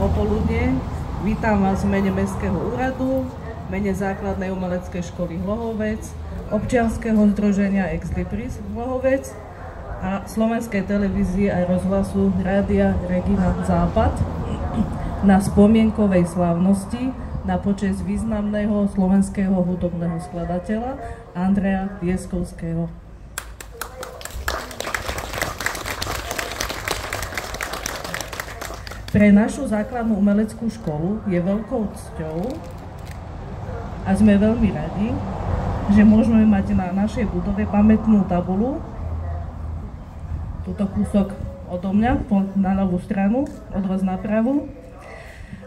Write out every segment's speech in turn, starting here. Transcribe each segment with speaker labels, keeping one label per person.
Speaker 1: popoludne. Vítam vás v mene Mestského úradu, v mene Základnej umeleckej školy Hlohovec, Občianskeho združenia Ex Libris Hlohovec a Slovenskej televízie a rozhlasu Rádia Regina Západ na spomienkovej slávnosti na počesť významného slovenského hudobného skladateľa Andreja Lieskovského. Pre našu základnú umeleckú školu je veľkou cťou a sme veľmi radi, že môžeme mať na našej budove pamätnú tabulu, túto kúsok odo mňa na ľavú stranu, od vás na pravú,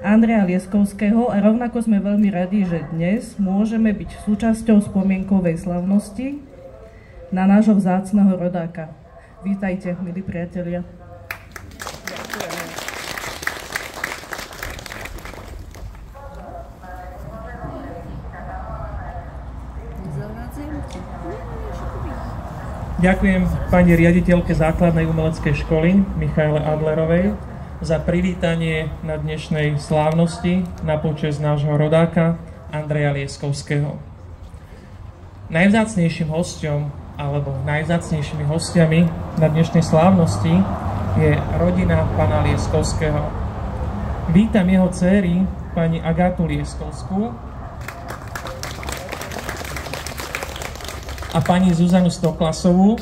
Speaker 1: Andreja Lieskovského, a rovnako sme veľmi radi, že dnes môžeme byť súčasťou spomienkovej slavnosti na nášho vzácneho rodáka. Vítajte, milí priatelia.
Speaker 2: Ďakujem pani riaditeľke Základnej umeleckej školy Michaele Adlerovej za privítanie na dnešnej slávnosti na počesť nášho rodáka Andreja Lieskovského. Najvzácnejším hosťom alebo najvzácnejšími hostiami na dnešnej slávnosti je rodina pána Lieskovského. Vítam jeho dcéry, pani Agátu Lieskovskú a pani Zuzanu Stoklasovú.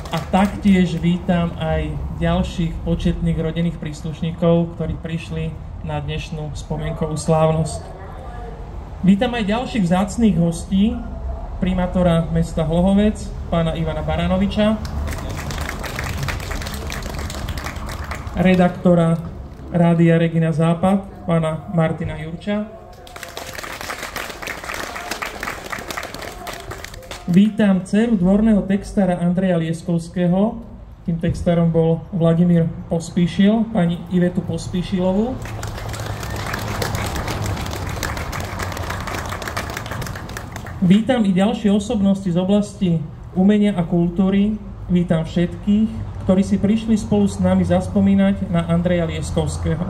Speaker 2: A taktiež vítam aj ďalších početných rodinných príslušníkov, ktorí prišli na dnešnú spomienkovú slávnosť. Vítam aj ďalších vzácnych hostí, primátora mesta Hlohovec, pána Ivana Baranoviča, redaktora Rádia Regina Západ, pána Martina Jurča. Vítam dceru dvorného textára Andreja Lieskovského, tým textárom bol Vladimír Pospíšil, pani Ivetu Pospíšilovú. Vítam i ďalšie osobnosti z oblasti umenia a kultúry. Vítam všetkých, ktorí si prišli spolu s nami zaspomínať na Andreja Lieskovského.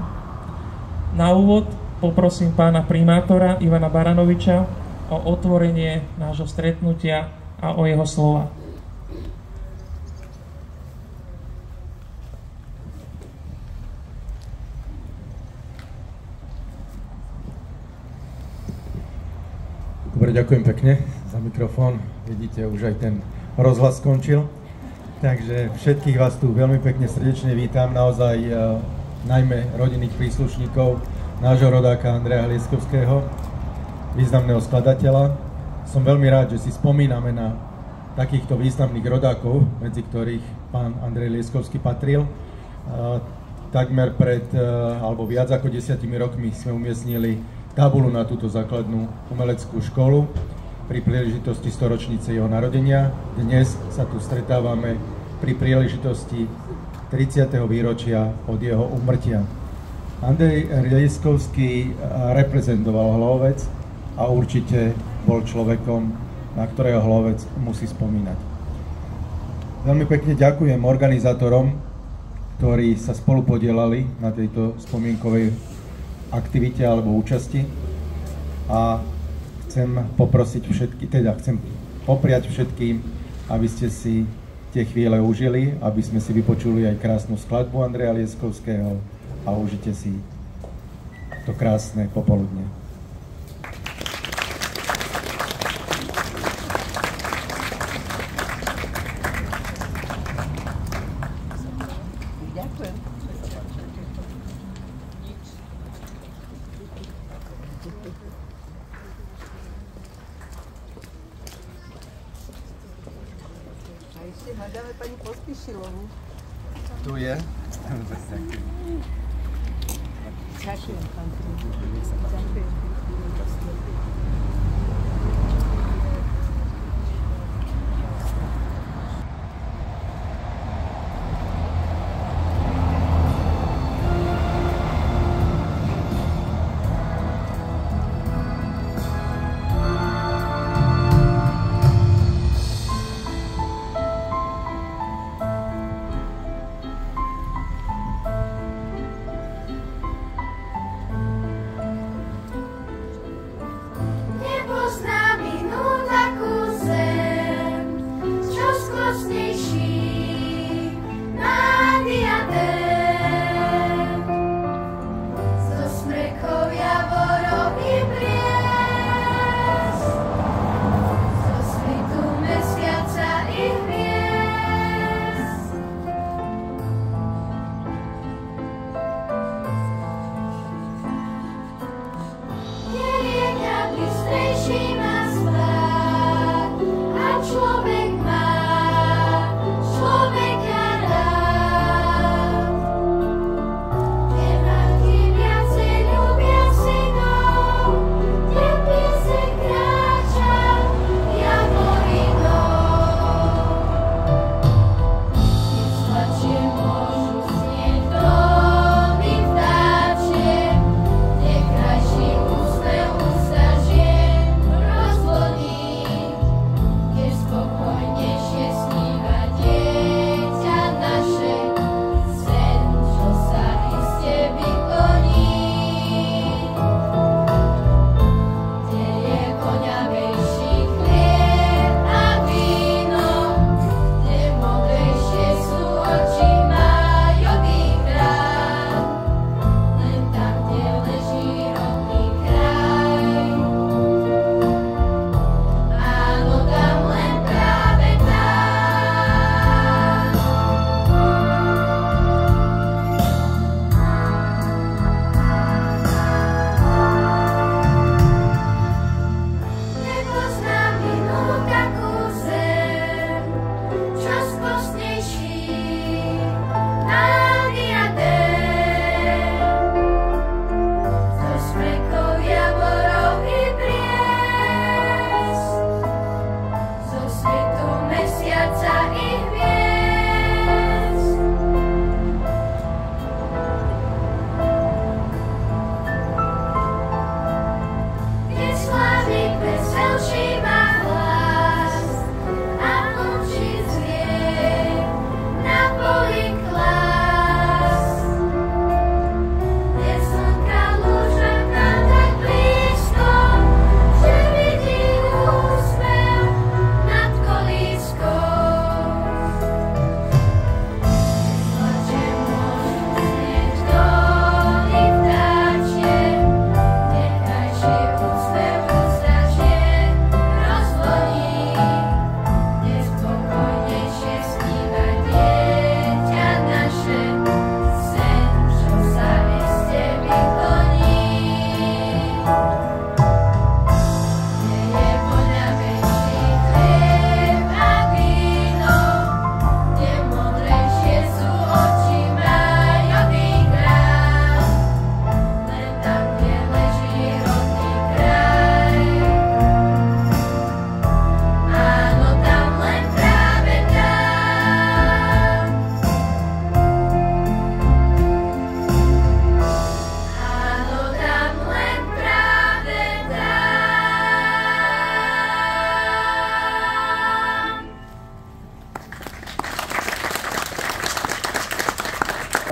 Speaker 2: Na úvod poprosím pána primátora Ivana Baranoviča o otvorenie nášho stretnutia a o jeho slova.
Speaker 3: Dobre, ďakujem pekne za mikrofón. Vidíte, už aj ten rozhlas skončil. Takže všetkých vás tu veľmi pekne srdečne vítam. Naozaj najmä rodinných príslušníkov nášho rodáka Andreja Lieskovského, významného skladateľa. Som veľmi rád, že si spomíname na takýchto významných rodákov, medzi ktorých pán Andrej Lieskovský patril. Takmer alebo viac ako 10 rokmi sme umiestnili tabulu na túto základnú umeleckú školu pri príležitosti 100-ročnice jeho narodenia. Dnes sa tu stretávame pri príležitosti 30. výročia od jeho úmrtia. Andrej Lieskovský reprezentoval Hlohovec a určite bol človekom, na ktorého Hlohovec musí spomínať. Veľmi pekne ďakujem organizátorom, ktorí sa spolu podielali na tejto spomienkovej aktivite alebo účasti. A chcem popriať všetkým, aby ste si tie chvíle užili, aby sme si vypočuli aj krásnu skladbu Andreja Lieskovského a užite si to krásne popoludne.
Speaker 4: Dáme pani Pospíšilovú.
Speaker 3: Tu je.
Speaker 4: Ďakujem, pán Ďakujem.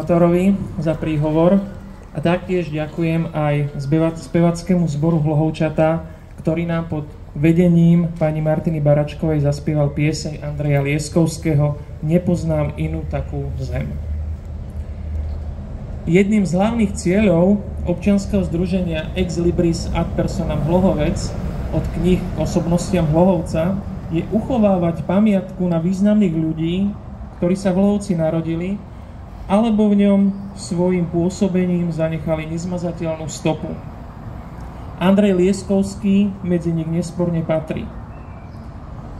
Speaker 2: Torovi za príhovor a taktiež ďakujem aj spevackému zboru Hlohovčatá, ktorý nám pod vedením pani Martiny Baračkovej zaspieval pieseň Andreja Lieskovského Nepoznám inú takú zem. Jedným z hlavných cieľov občianskeho združenia Ex Libris ad personam Hlohovec od kníh k osobnostiam Hlohovca je uchovávať pamiatku na významných ľudí, ktorí sa v Hlohovci narodili, alebo v ňom svojim pôsobením zanechali nezmazateľnú stopu. Andrej Lieskovský medzi nich nesporne patrí.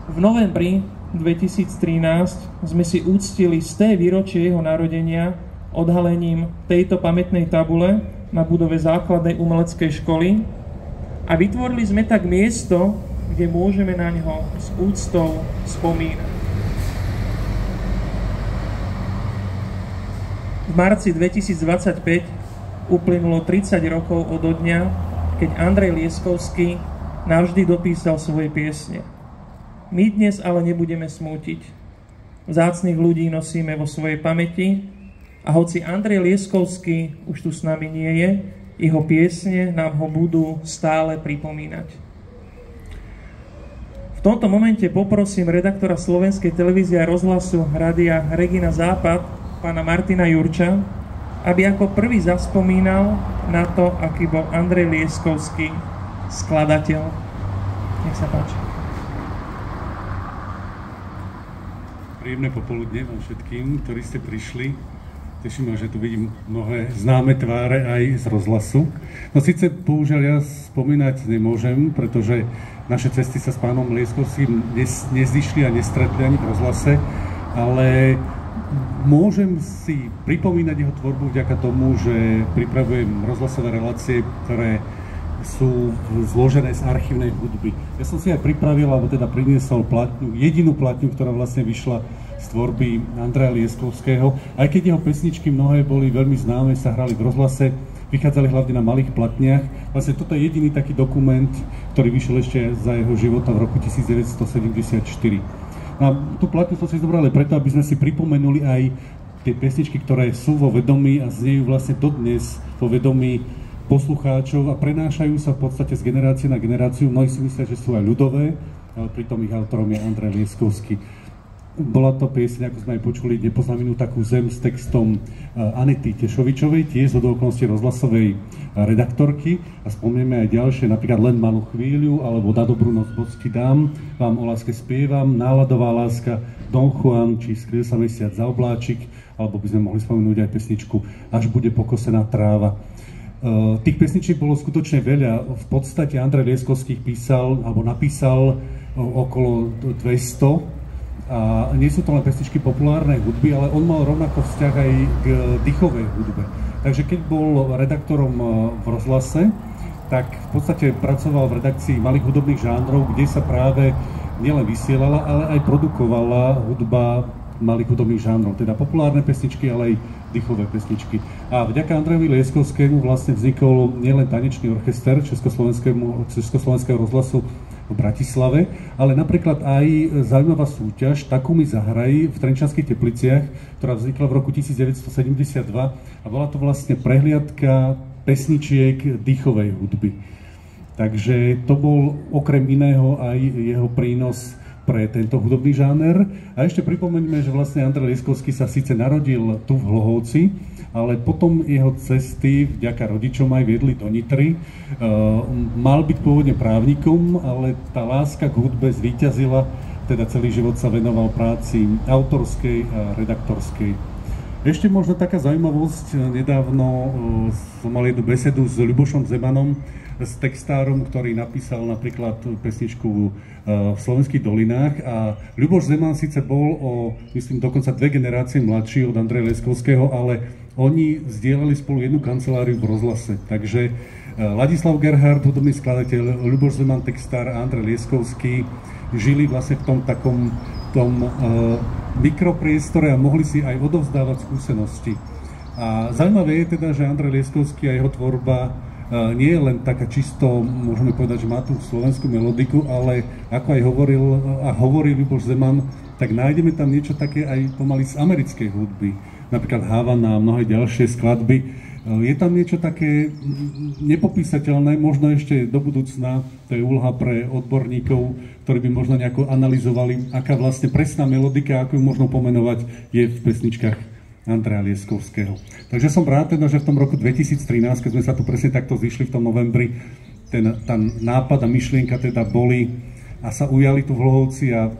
Speaker 2: V novembri 2013 sme si úctili 100. výročie jeho narodenia odhalením tejto pamätnej tabule na budove základnej umeleckej školy a vytvorili sme tak miesto, kde môžeme na ňo s úctou spomínať. V marci 2025 uplynulo 30 rokov od dňa, keď Andrej Lieskovský navždy dopísal svoje piesne. My dnes ale nebudeme smútiť. Vzácnych ľudí nosíme vo svojej pamäti a hoci Andrej Lieskovský už tu s nami nie je, jeho piesne nám ho budú stále pripomínať. V tomto momente poprosím redaktora Slovenskej televízie a rozhlasu Rádia Regina Západ, pána Martina Jurča, aby ako prvý zaspomínal na to, aký bol Andrej Lieskovský skladateľ. Nech sa páči.
Speaker 5: Príjemné popoludne vám všetkým, ktorí ste prišli. Teším ma, že tu vidím mnohé známe tváre aj z rozhlasu. No síce bohužiaľ ja spomínať nemôžem, pretože naše cesty sa s pánom Lieskovským nezišli a nestretli ani v rozhlase, ale môžem si pripomínať jeho tvorbu vďaka tomu, že pripravujem rozhlasové relácie, ktoré sú zložené z archívnej hudby. Ja som si aj pripravil, alebo teda priniesol platňu, jedinú platňu, ktorá vlastne vyšla z tvorby Andreja Lieskovského. Aj keď jeho pesničky mnohé boli veľmi známe, sa hrali v rozhlase, vychádzali hlavne na malých platniach. Vlastne toto je jediný taký dokument, ktorý vyšiel ešte za jeho života v roku 1974. A tú platňu som si zobral preto, aby sme si pripomenuli aj tie pesničky, ktoré sú vo vedomí a znejú vlastne dodnes vo vedomí poslucháčov a prenášajú sa v podstate z generácie na generáciu. Mnohí si myslia, že sú aj ľudové, ale pritom ich autorom je Andrej Lieskovský. Bola to pieseň, ako sme aj počuli, Nepoznám inú takú zem s textom Anety Tešovičovej, tiež z odolnosti rozhlasovej redaktorky. A spomnieme aj ďalšie, napríklad Len malú chvíľu, alebo Na dobrú noc bocky dám, Vám o láske spievam, Náladová láska, Don Juan, či Skryl sa mesiac za obláčik, alebo by sme mohli spomenúť aj pesničku Až bude pokosená tráva. Tých pesničiek bolo skutočne veľa. V podstate Andrej Lieskovský písal, alebo napísal okolo 200. A nie sú to len pesničky populárnej hudby, ale on mal rovnako vzťah aj k dýchovej hudbe. Takže keď bol redaktorom v rozhlase, tak v podstate pracoval v redakcii malých hudobných žánrov, kde sa práve nielen vysielala, ale aj produkovala hudba malých hudobných žánrov, teda populárne pesničky, ale aj dýchové pesničky. A vďaka Andrejovi Lieskovskému vlastne vznikol nielen tanečný orchester Československého rozhlasu v Bratislave, ale napríklad aj zaujímavá súťaž Takú mi zahraj v Trenčanských Tepliciach, ktorá vznikla v roku 1972 a bola to vlastne prehliadka pesničiek dýchovej hudby. Takže to bol okrem iného aj jeho prínos pre tento hudobný žáner. A ešte pripomeňme, že vlastne Andrej Lieskovský sa síce narodil tu v Hlohovci, ale potom jeho cesty vďaka rodičom aj viedli do Nitry. Mal byť pôvodne právnikom, ale tá láska k hudbe zvíťazila, teda celý život sa venoval práci autorskej a redaktorskej. Ešte možno taká zaujímavosť, nedávno som mal jednu besedu s Ľubošom Zemanom, s textárom, ktorý napísal napríklad pesničku v Slovenských dolinách a Ľuboš Zeman síce bol myslím, dokonca 2 generácie mladší od Andreja Lieskovského, ale oni zdieľali spolu jednu kanceláriu v rozhlase. Takže Ladislav Gerhard, hudobný skladateľ, Ľuboš Zeman, textár a Andrej Lieskovský žili vlastne v tom mikropriestore a mohli si aj odovzdávať skúsenosti. A zaujímavé je teda, že Andrej Lieskovský a jeho tvorba nie je len taká čisto, môžeme povedať, že má tú slovenskú melodiku, ale ako aj hovorí Ľuboš Zeman, tak nájdeme tam niečo také aj pomaly z americkej hudby. napríklad Havana a mnohé ďalšie skladby. Je tam niečo také nepopísateľné, možno ešte do budúcna, to je úloha pre odborníkov, ktorí by možno nejako analyzovali, aká vlastne presná melodika, ako ju možno pomenovať, je v pesničkách Andreja Lieskovského. Takže som rád teda, že v tom roku 2013, keď sme sa tu presne takto zišli v tom novembri, tá nápad a myšlienka teda boli a sa ujali tu v Hlohovci a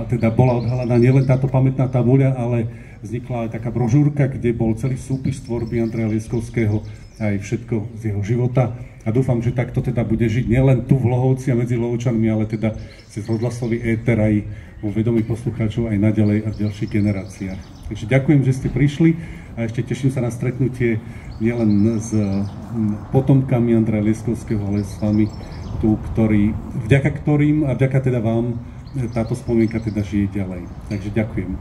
Speaker 5: teda bola odhalená nielen táto pamätná tabuľa, ale vznikla aj taká brožúrka, kde bol celý súpis tvorby Andreja Lieskovského aj všetko z jeho života. A dúfam, že takto teda bude žiť nielen tu v Hlohovci a medzi Hlohovčanmi, ale teda cez rozhlasový éter aj vo vedomí poslucháčov aj naďalej a v ďalších generáciách. Takže ďakujem, že ste prišli a ešte teším sa na stretnutie nielen s potomkami Andreja Lieskovského, ale s vami tu, vďaka ktorým a vďaka teda vám táto spomienka teda žije ďalej. Takže ďakujem.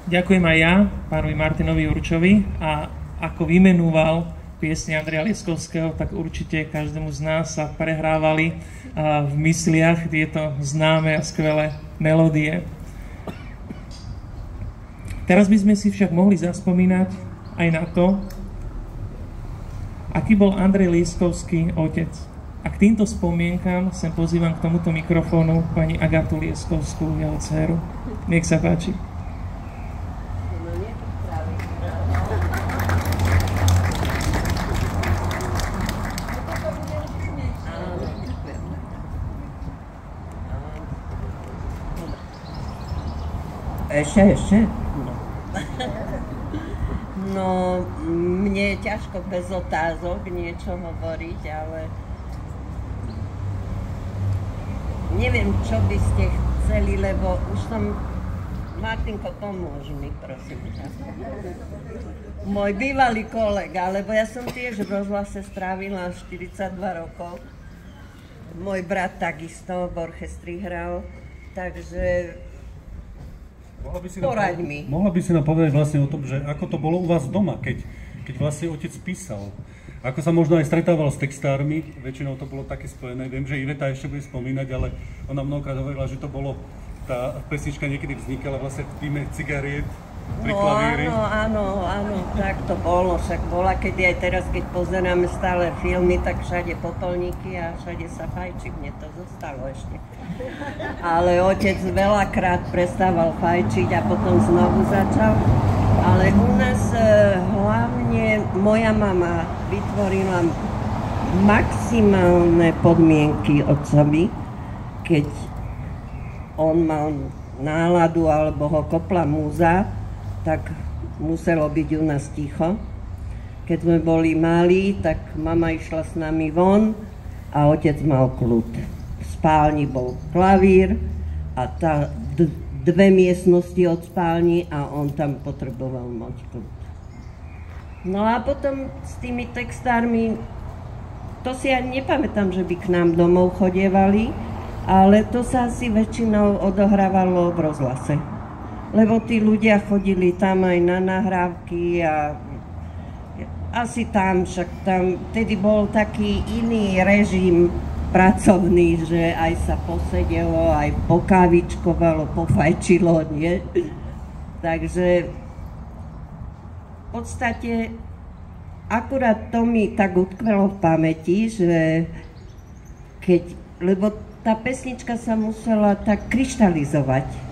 Speaker 2: Ďakujem aj ja, pánovi Martinovi Jurčovi, a ako vymenúval piesne Andreja Lieskovského, tak určite každému z nás sa prehrávali v mysliach tieto známe a skvelé melódie. Teraz by sme si však mohli zaspomínať aj na to, aký bol Andrej Lieskovský otec. A k týmto spomienkam sem pozývam k tomuto mikrofónu pani Agatu Lieskovskú, jeho dceru. Nech sa páči.
Speaker 6: Ešte. No, mne je ťažko bez otázok niečo hovoriť, ale neviem, čo by ste chceli, lebo už som... Martinko, pomôž mi, prosím ťa. Môj bývalý kolega, lebo ja som tiež v rozhlase strávila 42 rokov. Môj brat takisto v orchestri hral, takže... Poraď mi.
Speaker 5: Mohla by si nám povedať vlastne o tom, že ako to bolo u vás doma, keď vlastne otec písal. Ako sa možno aj stretával s textármi, väčšinou to bolo také spojené. Viem, že Iveta ešte bude spomínať, ale ona mnohokrát hovorila, že to bolo, tá pesnička niekedy vznikala vlastne v týme cigariet pri klavíri.
Speaker 6: Áno, tak to bolo. Však bola, kedy aj teraz, keď pozeráme stále filmy, tak všade popolníky a všade sa fajčí. Mne to zostalo ešte. Ale otec veľakrát prestával fajčiť a potom znovu začal. Ale u nás hlavne moja mama vytvorila maximálne podmienky otcovi, keď on mal náladu alebo ho kopla múza, tak muselo byť u nás ticho. Keď sme boli malí, tak mama išla s nami von a otec mal kľud. V spálni bol klavír a dve miestnosti od spálni a on tam potreboval mať kľud. No a potom s tými textármi, to si ani nepamätám, že by k nám domov chodievali, ale to sa asi väčšinou odohrávalo v rozhlase. Lebo tí ľudia chodili tam aj na nahrávky a asi tam, však tam vtedy bol taký iný režim pracovný, že aj sa posedelo, aj pokávičkovalo, pofajčilo, nie? Takže v podstate akurát to mi tak utkvelo v pamäti, že lebo tá pesnička sa musela tak kryštalizovať.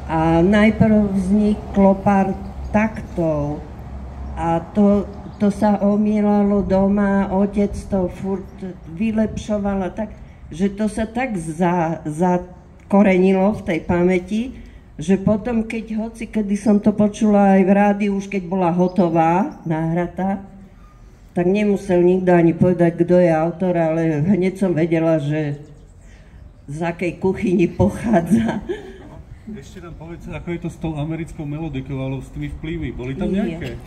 Speaker 6: A najprv vzniklo pár taktov a to sa omielalo doma, otec to furt vylepšoval tak, že to sa tak zakorenilo v tej pamäti, že potom, kedy som to počula aj v rádiu, už keď bola hotová, nahratá, tak nemusel nikto ani povedať, kto je autor, ale hneď som vedela, že z akej kuchyni pochádza.
Speaker 5: Ešte nám povedz, ako je to s tou americkou melodikou, alebo s tými vplyvmi. Boli tam nejaké?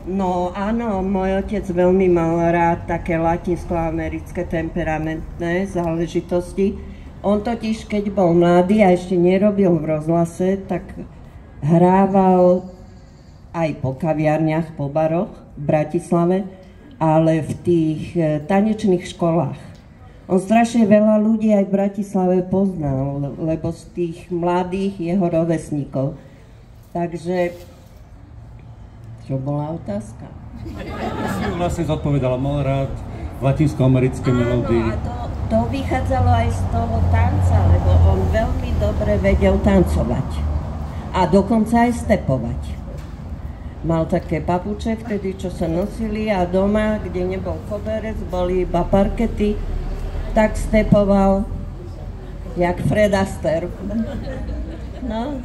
Speaker 6: No áno, môj otec veľmi mal rád také latinsko-americké temperamentné záležitosti. On totiž, keď bol mladý a ešte nerobil v rozhlase, tak hrával aj po kaviarniach, po baroch v Bratislave ale v tých tanečných školách. On strašne veľa ľudí aj v Bratislave poznal, lebo z tých mladých jeho rovesníkov. Takže, čo bola otázka?
Speaker 5: Si vlastne zodpovedala, mal rád latinskoamerické melódie.
Speaker 6: Áno, a to vychádzalo aj z toho tanca, lebo on veľmi dobre vedel tancovať. A dokonca aj stepovať. Mal také papuče vtedy, čo sa nosili a doma, kde nebol koberec, boli iba parkety, tak stepoval jak Fred Astaire. No.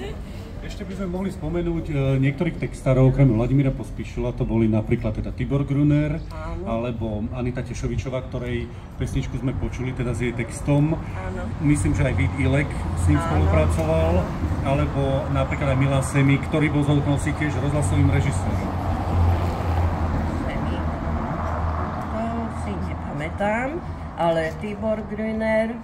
Speaker 5: Ešte by sme mohli spomenúť niektorých textárov, okrem Vladimíra Pospíšila, to boli napríklad teda Tibor Gruner, alebo Anita Tešovičová, ktorej pesničku sme počuli teda s jej textom.
Speaker 6: Áno.
Speaker 5: Myslím, že aj Vít Ilek s ním spolupracoval, alebo napríklad aj Milan Semík, ktorý bol z okolností tiež rozhlasovým režisérom.
Speaker 6: Semík? To si nepamätám, ale Tibor Gruner,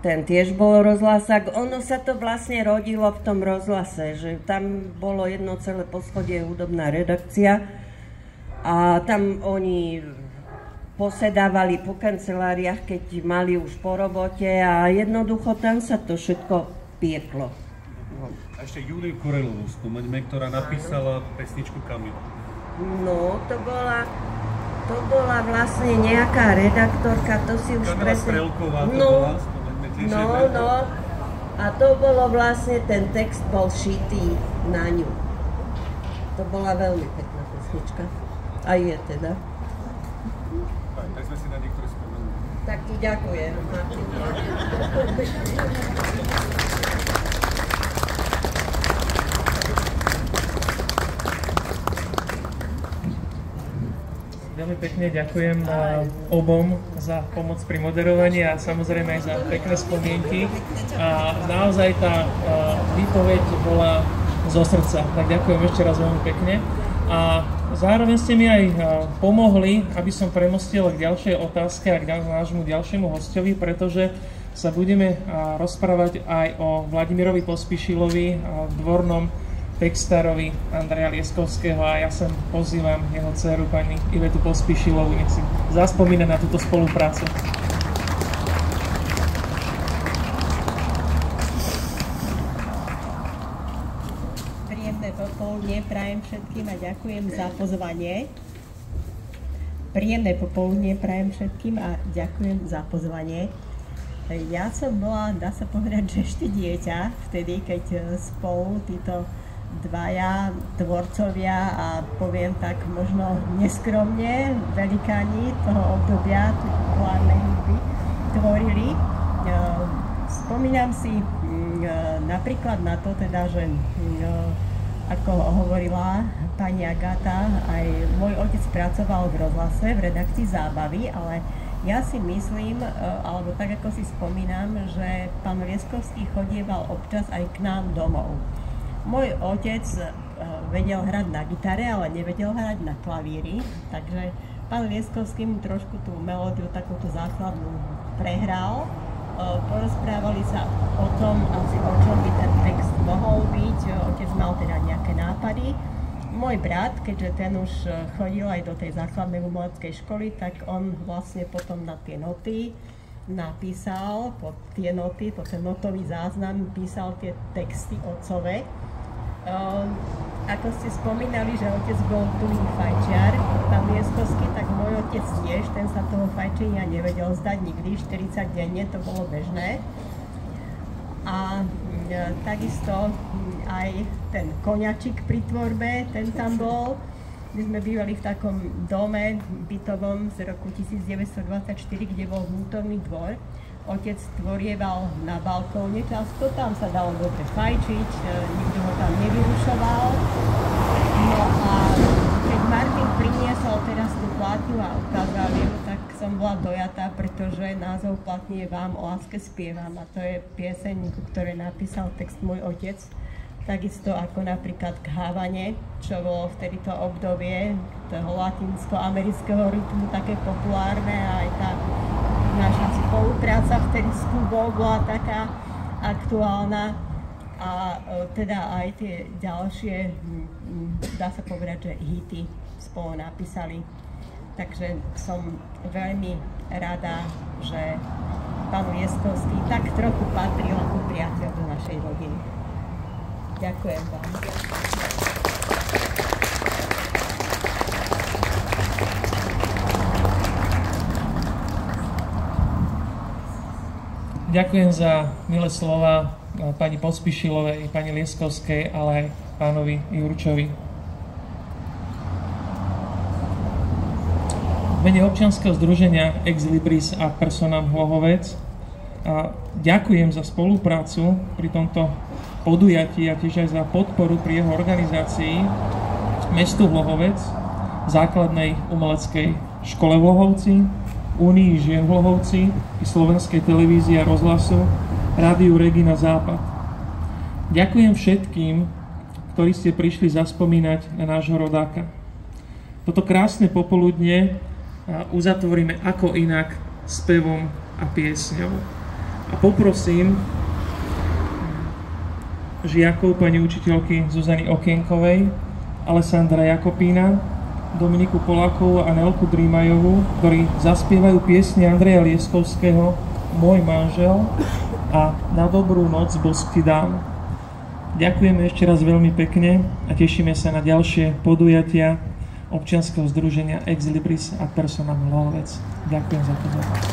Speaker 6: ten tiež bol rozhlasák. Ono sa to vlastne rodilo v tom rozhlase, že tam bolo jedno celé poschodie hudobná redakcia a tam oni posedávali po kanceláriách, keď mali už po robote a jednoducho tam sa to všetko pieklo.
Speaker 5: A ešte Juliu Korelovú spomeňme, ktorá napísala pesničku Kamilu.
Speaker 6: No, to bola vlastne nejaká redaktorka, to si už
Speaker 5: Kamila Strelková to bola, spomeňme tiež.
Speaker 6: No, a to bolo vlastne, ten text bol šitý na ňu. To bola veľmi pekná pesnička. A je teda.
Speaker 5: Tak sme si na niektoré spomenuli.
Speaker 6: Tak ti ďakujem, Martin.
Speaker 2: Veľmi pekne ďakujem obom za pomoc pri moderovaní a samozrejme aj za pekné spomienky. A naozaj tá výpoveď bola zo srdca. Tak ďakujem ešte raz veľmi pekne. A zároveň ste mi aj pomohli, aby som premostil k ďalšej otázke a k nášmu ďalšiemu hostovi, pretože sa budeme rozprávať aj o Vladimirovi Pospíšilovi, dvornom textárovi Andreja Lieskovského a ja sem pozývam jeho dceru pani Ivetu Pospíšilovú, nech si zaspomína na túto spoluprácu.
Speaker 7: Príjemné popoludne prajem všetkým a ďakujem za pozvanie. Príjemné popoludne prajem všetkým a ďakujem za pozvanie. Ja som bola, dá sa povedať, že ešte dieťa, vtedy, keď spolu títo dvaja tvorcovia a poviem tak možno neskromne velikáni toho obdobia populárnej hudby tvorili. Spomínam si napríklad na to teda, že ako hovorila pani Agáta, aj môj otec pracoval v rozhlase v redakcii Zábavy, ale ja si myslím, alebo tak ako si spomínam, že pán Lieskovský chodieval občas aj k nám domov. Môj otec vedel hrať na gitare, ale nevedel hrať na klavíri, takže pán Lieskovský mi trošku tú melódiu, takúto základnú prehral. Porozprávali sa o tom, asi o čom by ten text mohol byť. Otec mal teda nejaké nápady. Môj brat, keďže ten už chodil aj do tej základnej umeleckej školy, tak on vlastne potom na tie noty napísal, po ten notový záznam písal tie texty otcove. Ako ste spomínali, že otec bol tuhý fajčiar, pán Lieskovský, tak môj otec tiež, ten sa toho fajčenia nevedel zdať nikdy, 40 denne to bolo bežné. A takisto aj ten koňačik pri tvorbe, ten tam bol. My sme bývali v takom dome bytovom z roku 1924, kde bol vnútorný dvor. Otec tvorieval na balkóne často, tam sa dalo dobre fajčiť, nikto ho tam nevyrušoval. No a keď Martin priniesol teraz tú platňu a ukázal ju, tak som bola dojatá, pretože názov platne je Vám o láske spievam a to je pieseň, ktorej napísal text môj otec. Takisto ako napríklad k Havane, čo bolo vtedy to obdobie toho latinsko-amerického rytmu také populárne a aj tá naša spolupráca vtedy s Kubou bola taká aktuálna a teda aj tie ďalšie, dá sa povedať, že hity spolu napísali. Takže som veľmi rada, že pán Lieskovský tak trochu patril ako priateľ do našej rodiny. Ďakujem vám.
Speaker 2: Ďakujem za milé slova pani Pospíšilovej, pani Lieskovskej, ale aj pánovi Jurčovi. V mene občianskeho združenia Ex Libris a Personam Hlohovec ďakujem za spoluprácu pri tomto podujatí a tiež aj za podporu pri jeho organizácii mestu Hlohovec, základnej umeleckej škole v Hlohovci, Únii žien v Hlohovci i Slovenskej televízie a rozhlasu, Rádiu Regina Západ. Ďakujem všetkým, ktorí ste prišli zaspomínať na nášho rodáka. Toto krásne popoludne uzatvoríme ako inak spevom a piesňou. A poprosím žiakov pani učiteľky Zuzany Okienkovej, Alessandra Jakopína, Dominiku Polákovú a Nelku Drímajovú, ktorí zaspievajú piesne Andreja Lieskovského Môj manžel a Na dobrú noc bosk ti dám. Ďakujeme ešte raz veľmi pekne a tešíme sa na ďalšie podujatia občianskeho združenia Ex Libris a Personam Hlohovec. Ďakujem za pozornosť.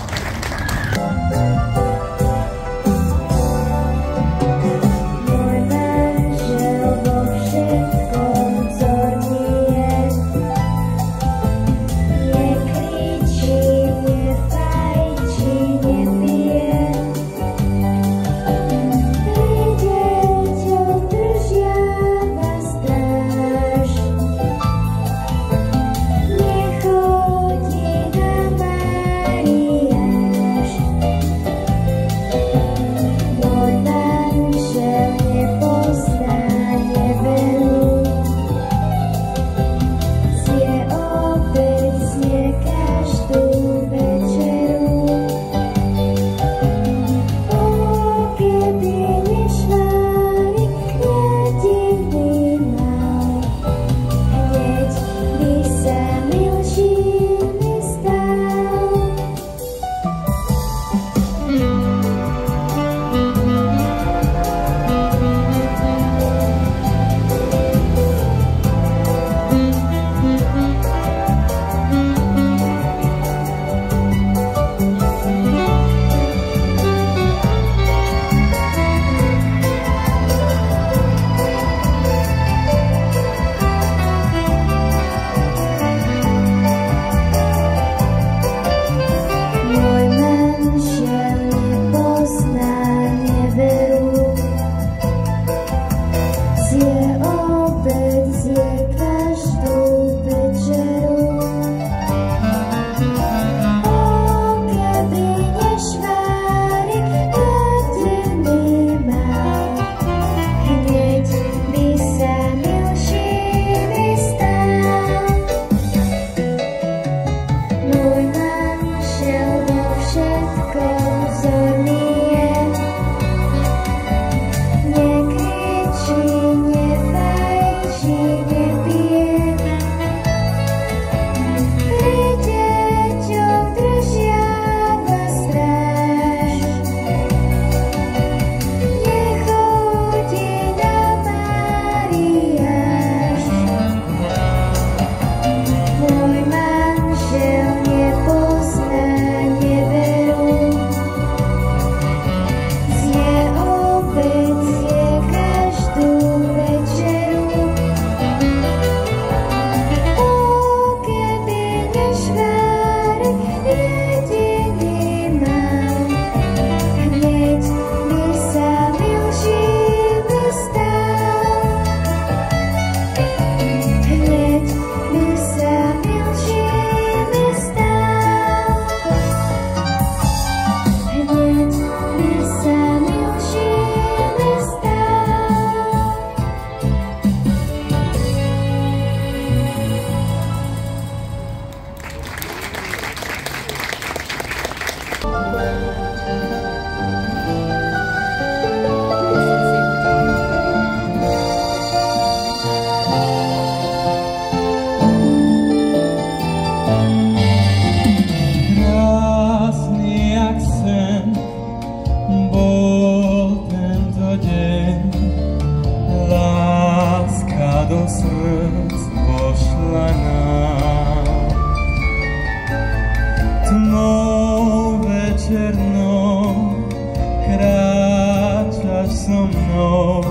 Speaker 8: so mnou.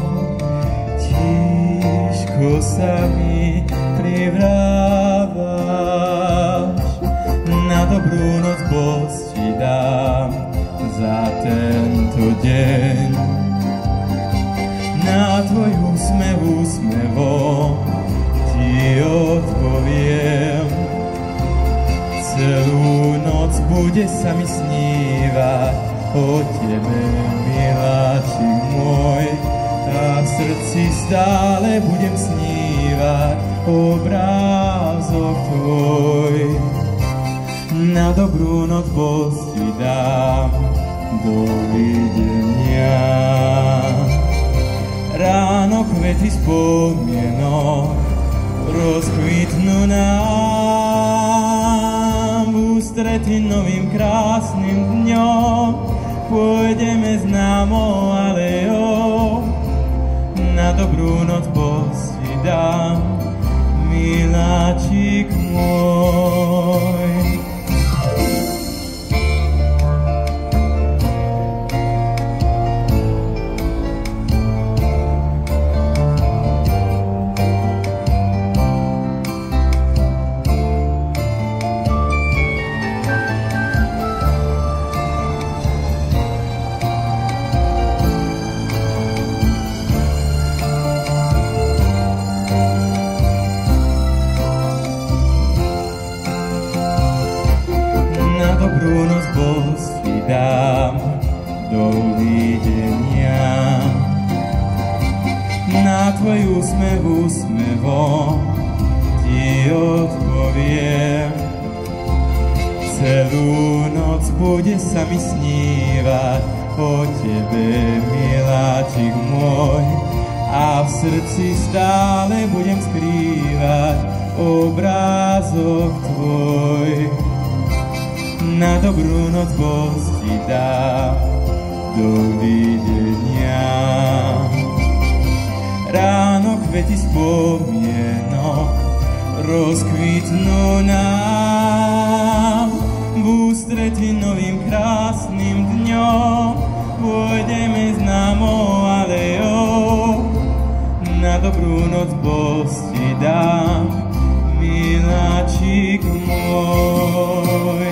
Speaker 8: Tížko sa mi privrávaš, na dobrú noc bosť ti dám za tento deň. Na tvoj úsmev úsmevom ti odpoviem. Celú noc bude sa mi snívať o tebe, miláčik môj, a v srdci stále budem snívať obrázok tvoj. Na dobrú noc bosť ti dám, dovidenia. Ráno kvety spomienok rozkvitnú nám, v ústrety novým krásnym dňom pôjdeme známou aleou. Na dobrú noc bosť ti dám, miláčik môj. Dobrú noc bosť ti dám, dovidenia. Na tvoj úsmev úsmevom ti odpoviem. Celú noc bude sa mi snívať o tebe, miláčik môj, a v srdci stále budem skrývať obrázok tvoj. Na dobrú noc bosť ti dám, dovidenia. Ráno kvety spomienok rozkvitnú nám, v ústrety novým krásnym dňom pôjdeme známou aleou. Na dobrú noc bosť ti dám, miláčik môj.